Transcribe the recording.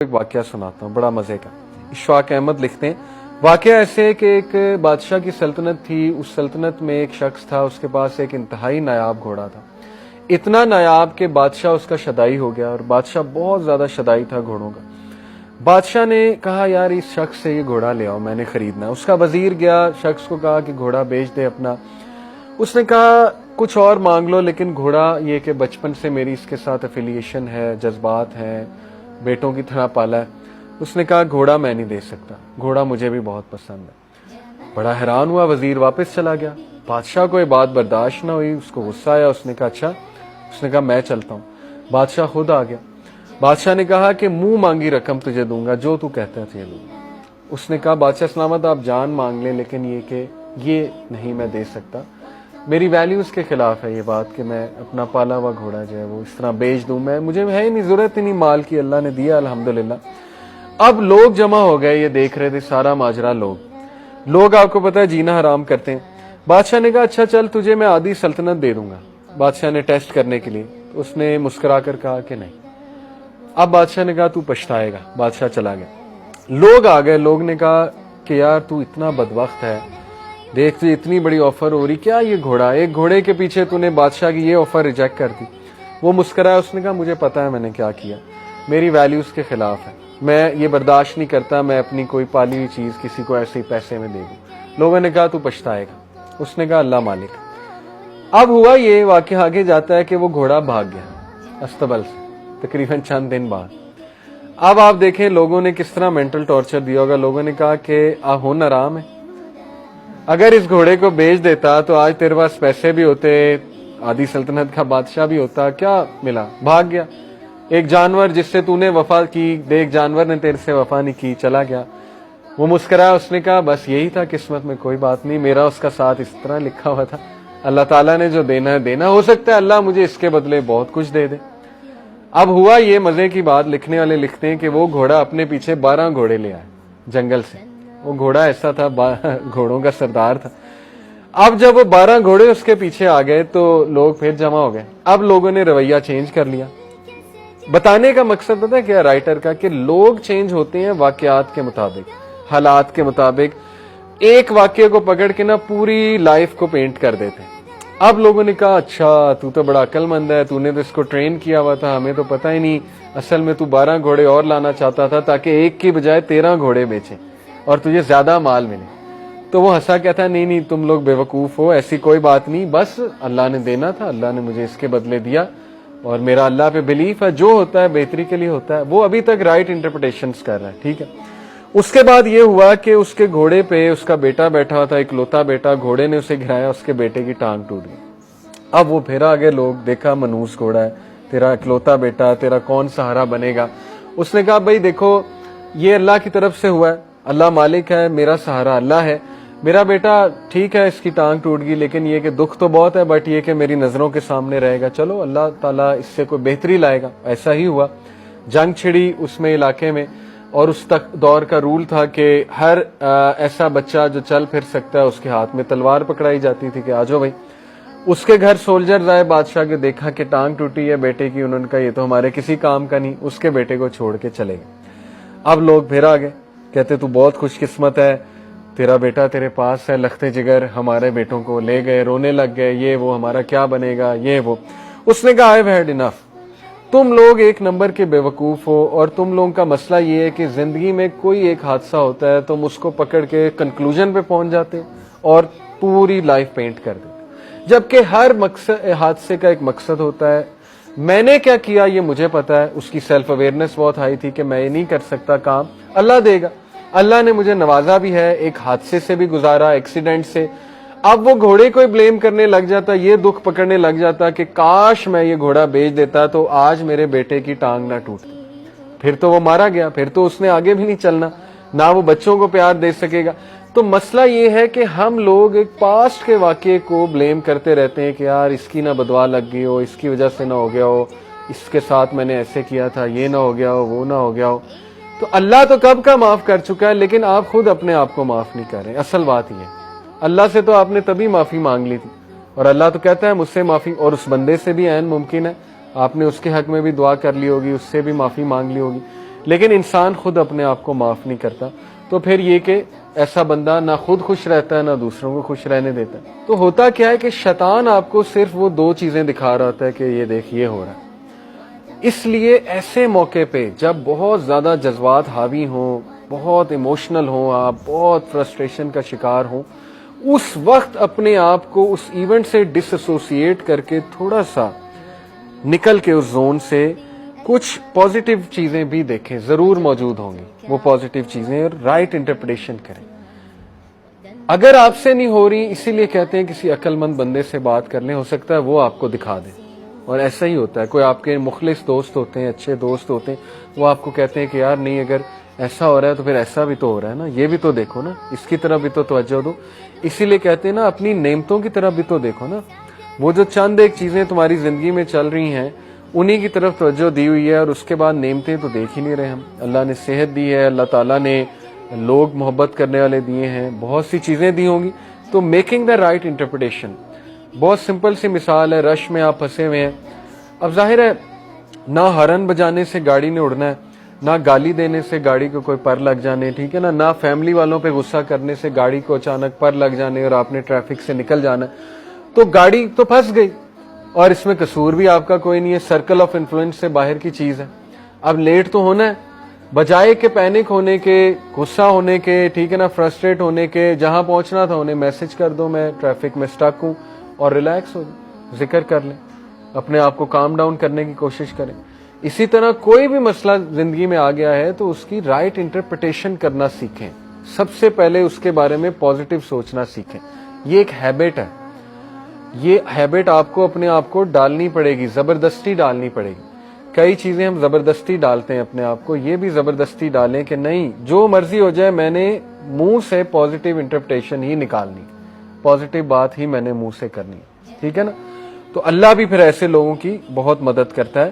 ایک واقعہ سناتا ہوں بڑا مزے کا۔ اشفاق احمد لکھتے ہیں واقعہ ایسے ہے کہ ایک بادشاہ کی سلطنت تھی، اس سلطنت میں ایک شخص تھا، اس کے پاس ایک انتہائی نایاب گھوڑا تھا، اتنا نایاب کہ بادشاہ اس کا شدائی ہو گیا، اور بادشاہ بہت زیادہ شدائی تھا گھوڑوں کا۔ بادشاہ نے کہا یار اس شخص سے یہ گھوڑا لے آؤ، میں نے خریدنا ہے۔ اس کا وزیر گیا، شخص کو کہا کہ گھوڑا بیچ دے اپنا۔ اس نے کہا کچھ اور مانگ لو، لیکن گھوڑا یہ کہ بچپن سے میری اس کے ساتھ افیلیشن ہے، جذبات ہیں، بیٹوں کی طرح پالا ہے۔ اس نے کہا گھوڑا میں نہیں دے سکتا، گھوڑا مجھے بھی بہت پسند ہے۔ بڑا حیران ہوا، وزیر واپس چلا گیا۔ بادشاہ کو یہ بات برداشت نہ ہوئی، اس کو غصہ آیا، اس نے کہا اچھا، اس نے کہا میں چلتا ہوں۔ بادشاہ خود آ گیا۔ بادشاہ نے کہا کہ منہ مانگی رقم تجھے دوں گا، جو تو کہتا ہے تجھے دوں گا۔ اس نے کہا بادشاہ سلامت آپ جان مانگ لیں، لیکن یہ کہ یہ نہیں میں دے سکتا، میری ویلیوز کے خلاف ہے یہ بات کہ میں اپنا پالا ہوا گھوڑا جو ہے وہ اس طرح بیچ دوں، مجھے ہے ہی نہیں ضرورت ہی نہیں مال کی، اللہ نے دیا الحمدللہ۔ اب لوگ جمع ہو گئے، یہ دیکھ رہے تھے سارا ماجرا۔ لوگ آپ کو پتا ہے جینا حرام کرتے ہیں۔ بادشاہ نے کہا اچھا چل تجھے میں آدھی سلطنت دے دوں گا، بادشاہ نے ٹیسٹ کرنے کے لیے۔ اس نے مسکرا کر کہا کہ نہیں۔ اب بادشاہ نے کہا تو پچھتائے گا۔ بادشاہ چلا گیا۔ لوگ آ گئے، لوگ نے کہا کہ یار تو اتنا بدبخت ہے، دیکھ تجھے اتنی بڑی آفر ہو رہی، کیا یہ گھوڑا، ایک گھوڑے کے پیچھے تو نے بادشاہ کی یہ آفر ریجیکٹ کر دی۔ وہ مسکرایا، اس نے کہا مجھے پتا ہے میں نے کیا کیا، میری ویلیوز کے خلاف ہے، میں یہ برداشت نہیں کرتا میں اپنی کوئی پالی ہوئی چیز کسی کو ایسے ہی پیسے میں دے دوں۔ لوگوں نے کہا تو پچھتائے گا۔ اس نے کہا اللہ مالک۔ اب ہوا یہ واقعہ آگے جاتا ہے کہ وہ گھوڑا بھاگ گیا استبل سے تقریباً چند دن بعد۔ اب آپ دیکھیں لوگوں نے کس طرح مینٹل ٹارچر دیا ہوگا۔ لوگوں نے کہا کہ ہن حرام ہے، اگر اس گھوڑے کو بیچ دیتا تو آج تیرے پاس پیسے بھی ہوتے، آدھی سلطنت کا بادشاہ بھی ہوتا، کیا ملا، بھاگ گیا۔ ایک جانور جس سے تو نے وفا کی، دیکھ جانور نے تیرے سے وفا نہیں کی، چلا گیا۔ وہ مسکرایا، اس نے کہا بس یہی تھا قسمت میں، کوئی بات نہیں، میرا اس کا ساتھ اس طرح لکھا ہوا تھا، اللہ تعالیٰ نے جو دینا ہے دینا، ہو سکتا ہے اللہ مجھے اس کے بدلے بہت کچھ دے دے۔ اب ہوا یہ مزے کی بات، لکھنے والے لکھتے ہیں کہ وہ گھوڑا اپنے پیچھے 12 گھوڑے لے آئے جنگل سے۔ وہ گھوڑا ایسا تھا، گھوڑوں کا سردار تھا۔ اب جب وہ 12 گھوڑے اس کے پیچھے آ گئے تو لوگ پھر جمع ہو گئے۔ اب لوگوں نے رویہ چینج کر لیا۔ بتانے کا مقصد پتہ ہے کیا رائٹر کا، کہ لوگ چینج ہوتے ہیں واقعات کے مطابق، حالات کے مطابق۔ ایک واقعے کو پکڑ کے نا پوری لائف کو پینٹ کر دیتے ہیں۔ اب لوگوں نے کہا اچھا تو تو بڑا عقل مند ہے، تو نے تو اس کو ٹرین کیا ہوا تھا، ہمیں تو پتہ ہی نہیں، اصل میں تو 12 گھوڑے اور لانا چاہتا تھا تاکہ ایک کی بجائے 13 گھوڑے بیچے اور تجھے زیادہ مال ملے۔ تو وہ ہنسا، کہتا ہے نہیں نہیں تم لوگ بیوقوف ہو، ایسی کوئی بات نہیں، بس اللہ نے دینا تھا، اللہ نے مجھے اس کے بدلے دیا، اور میرا اللہ پہ بلیف ہے، جو ہوتا ہے بہتری کے لیے ہوتا ہے۔ وہ ابھی تک رائٹ انٹرپریٹیشنز کر رہا ہے، ٹھیک ہے۔ اس کے بعد یہ ہوا کہ اس کے گھوڑے پہ اس کا بیٹا بیٹھا ہوا تھا، اکلوتا بیٹا، گھوڑے نے اسے گرایا، اس کے بیٹے کی ٹانگ ٹوٹ گئی۔ اب وہ پھر آگے لوگ، دیکھا منوس گھوڑا ہے، تیرا اکلوتا بیٹا، تیرا کون سہارا بنے گا؟ اس نے کہا بھائی دیکھو یہ اللہ کی طرف سے ہوا ہے، اللہ مالک ہے، میرا سہارا اللہ ہے، میرا بیٹا ٹھیک ہے اس کی ٹانگ ٹوٹ گئی، لیکن یہ کہ دکھ تو بہت ہے، بٹ یہ کہ میری نظروں کے سامنے رہے گا، چلو اللہ تعالیٰ اس سے کوئی بہتری لائے گا۔ ایسا ہی ہوا، جنگ چھڑی اس میں علاقے میں، اور اس تک دور کا رول تھا کہ ہر ایسا بچہ جو چل پھر سکتا ہے اس کے ہاتھ میں تلوار پکڑائی جاتی تھی کہ آجو بھائی۔ اس کے گھر سولجرز آئے بادشاہ کے، دیکھا کہ ٹانگ ٹوٹی ہے بیٹے کی، انہوں نے کہا یہ تو ہمارے کسی کام کا نہیں، اس کے بیٹے کو چھوڑ کے چلے گئے۔ اب لوگ پھر آ گئے، کہتے تو بہت خوش قسمت ہے، تیرا بیٹا تیرے پاس ہے، لختے جگر ہمارے بیٹوں کو لے گئے، رونے لگ گئے، یہ وہ ہمارا کیا بنے گا، یہ وہ۔ اس نے کہا I've had enough، تم لوگ ایک نمبر کے بیوقوف ہو، اور تم لوگوں کا مسئلہ یہ ہے کہ زندگی میں کوئی ایک حادثہ ہوتا ہے تم اس کو پکڑ کے کنکلوژن پہ پہنچ جاتے اور پوری لائف پینٹ کر دیتے، جبکہ ہر حادثے کا ایک مقصد ہوتا ہے۔ میں نے کیا کیا یہ مجھے پتا ہے، اس کی سیلف اویئرنس بہت ہائی تھی کہ میں یہ نہیں کر سکتا کام، اللہ دے گا، اللہ نے مجھے نوازا بھی ہے، ایک حادثے سے بھی گزارا، ایکسیڈنٹ سے۔ اب وہ گھوڑے کو بلیم کرنے لگ جاتا، یہ دکھ پکڑنے لگ جاتا کہ کاش میں یہ گھوڑا بیچ دیتا تو آج میرے بیٹے کی ٹانگ نہ ٹوٹتی، پھر تو وہ مارا گیا، پھر تو اس نے آگے بھی نہیں چلنا، نہ وہ بچوں کو پیار دے سکے گا۔ تو مسئلہ یہ ہے کہ ہم لوگ ایک پاسٹ کے واقعے کو بلیم کرتے رہتے ہیں کہ یار اس کی نہ بدوا لگ گئی ہو، اس کی وجہ سے نہ ہو گیا ہو، اس کے ساتھ میں نے ایسے کیا تھا، یہ نہ ہو گیا ہو، وہ نہ ہو گیا ہو۔ تو اللہ تو کب کا معاف کر چکا ہے، لیکن آپ خود اپنے آپ کو معاف نہیں کر رہے۔ اصل بات یہ ہے اللہ سے تو آپ نے تبھی معافی مانگ لی تھی، اور اللہ تو کہتا ہے مجھ سے معافی، اور اس بندے سے بھی عین ممکن ہے آپ نے اس کے حق میں بھی دعا کر لی ہوگی، اس سے بھی معافی مانگ لی ہوگی، لیکن انسان خود اپنے آپ کو معاف نہیں کرتا، تو پھر یہ کہ ایسا بندہ نہ خود خوش رہتا ہے نہ دوسروں کو خوش رہنے دیتا ہے۔ تو ہوتا کیا ہے کہ شیطان آپ کو صرف وہ دو چیزیں دکھا رہا ہوتا ہے کہ یہ دیکھ یہ ہو رہا ہے۔ اس لیے ایسے موقع پہ جب بہت زیادہ جذبات حاوی ہوں، بہت ایموشنل ہوں، آپ بہت فرسٹریشن کا شکار ہوں، اس وقت اپنے آپ کو اس ایونٹ سے ڈس ایسوسیٹ کر کے تھوڑا سا نکل کے اس زون سے کچھ پازیٹیو چیزیں بھی دیکھیں، ضرور موجود ہوں گی وہ پازیٹیو چیزیں، اور رائٹ انٹرپریٹیشن کریں۔ اگر آپ سے نہیں ہو رہی، اسی لیے کہتے ہیں کسی عقل مند بندے سے بات کر لیں، ہو سکتا ہے وہ آپ کو دکھا دے۔ اور ایسا ہی ہوتا ہے، کوئی آپ کے مخلص دوست ہوتے ہیں، اچھے دوست ہوتے ہیں، وہ آپ کو کہتے ہیں کہ یار نہیں، اگر ایسا ہو رہا ہے تو پھر ایسا بھی تو ہو رہا ہے نا، یہ بھی تو دیکھو نا، اس کی طرف بھی تو توجہ دو۔ اسی لیے کہتے ہیں نا اپنی نعمتوں کی طرف بھی تو دیکھو نا، وہ جو چند ایک چیزیں تمہاری زندگی میں چل رہی ہیں انہی کی طرف توجہ دی ہوئی ہے، اور اس کے بعد نعمتیں تو دیکھ ہی نہیں رہے ہم۔ اللہ نے صحت دی ہے، اللہ تعالیٰ نے لوگ محبت کرنے والے دیے ہیں، بہت سی چیزیں دی ہوں گی، تو میکنگ دا رائٹ انٹرپریٹیشن۔ بہت سمپل سی مثال ہے، رش میں آپ پھنسے ہوئے ہیں، اب ظاہر ہے نہ ہارن بجانے سے گاڑی نے اڑنا ہے، نہ گالی دینے سے گاڑی کو کوئی پر لگ جانے، ٹھیک ہے نا، نہ فیملی والوں پہ غصہ کرنے سے گاڑی کو اچانک پر لگ جانے اور آپ نے ٹریفک سے نکل جانا ہے، تو گاڑی تو پھنس گئی، اور اس میں قصور بھی آپ کا کوئی نہیں ہے، سرکل آف انفلوئنس سے باہر کی چیز ہے۔ اب لیٹ تو ہونا ہے، بجائے کہ پینک ہونے کے، غصہ ہونے کے، ٹھیک ہے نا، فرسٹریٹ ہونے کے، جہاں پہنچنا تھا انہیں میسج کر دو میں ٹریفک میں سٹک ہوں، اور ریلیکس ہو جائیں، ذکر کر لیں، اپنے آپ کو کام ڈاؤن کرنے کی کوشش کریں۔ اسی طرح کوئی بھی مسئلہ زندگی میں آ گیا ہے تو اس کی رائٹ انٹرپریٹیشن کرنا سیکھیں، سب سے پہلے اس کے بارے میں پازیٹیو سوچنا سیکھیں۔ یہ ایک ہیبٹ ہے، یہ ہیبٹ آپ کو اپنے آپ کو ڈالنی پڑے گی، زبردستی ڈالنی پڑے گی۔ کئی چیزیں ہم زبردستی ڈالتے ہیں اپنے آپ کو، یہ بھی زبردستی ڈالیں کہ نہیں، جو مرضی ہو جائے میں نے منہ سے پازیٹیو انٹرپریٹیشن ہی نکالنی، پازیٹیو بات ہی میں نے منہ سے کرنی، ٹھیک ہے نا۔ تو اللہ بھی پھر ایسے لوگوں کی بہت مدد کرتا ہے۔